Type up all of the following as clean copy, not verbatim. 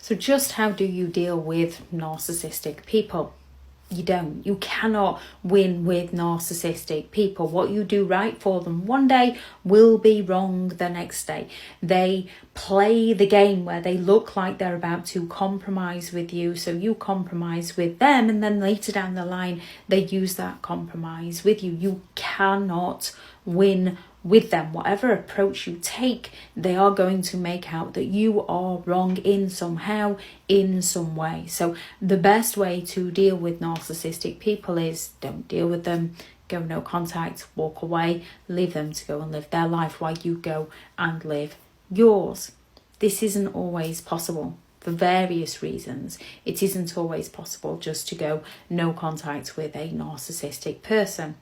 So just how do you deal with narcissistic people? You don't. You cannot win with narcissistic people. What you do right for them one day will be wrong the next day. They play the game where they look like they're about to compromise with you, so you compromise with them, and then later down the line they use that compromise with you. You cannot win with them. Whatever approach you take, they are going to make out that you are wrong in somehow, in some way. So the best way to deal with narcissistic people is don't deal with them, go no contact, walk away, leave them to go and live their life while you go and live yours. This isn't always possible for various reasons. It isn't always possible just to go no contact with a narcissistic person.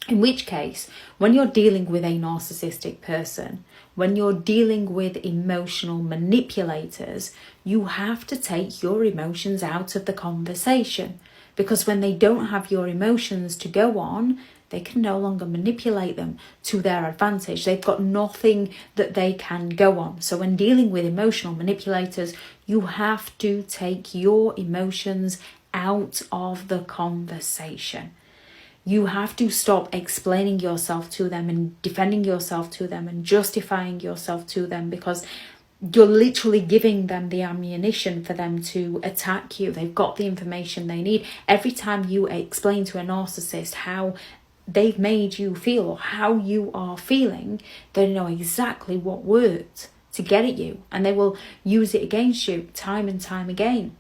In which case, when you're dealing with a narcissistic person, when you're dealing with emotional manipulators, you have to take your emotions out of the conversation. Because when they don't have your emotions to go on, they can no longer manipulate them to their advantage. They've got nothing that they can go on. So when dealing with emotional manipulators, you have to take your emotions out of the conversation. You have to stop explaining yourself to them and defending yourself to them and justifying yourself to them, because you're literally giving them the ammunition for them to attack you. They've got the information they need. Every time you explain to a narcissist how they've made you feel or how you are feeling, they know exactly what words to get at you, and they will use it against you time and time again.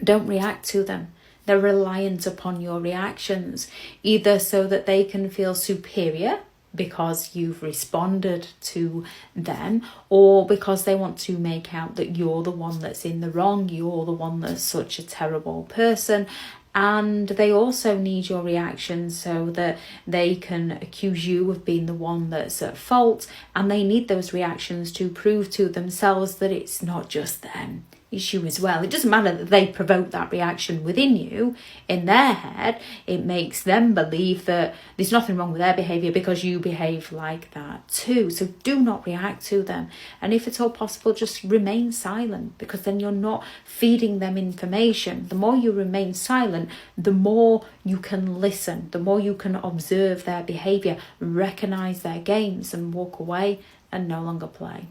Don't react to them. They're reliant upon your reactions, either so that they can feel superior because you've responded to them, or because they want to make out that you're the one that's in the wrong, you're the one that's such a terrible person. And they also need your reaction so that they can accuse you of being the one that's at fault, and they need those reactions to prove to themselves that it's not just them. Issue as well. It doesn't matter that they provoke that reaction within you. In their head, it makes them believe that there's nothing wrong with their behaviour because you behave like that too. So do not react to them, and if at all possible, just remain silent, because then you're not feeding them information. The more you remain silent, the more you can listen, the more you can observe their behaviour, recognise their games, and walk away and no longer play.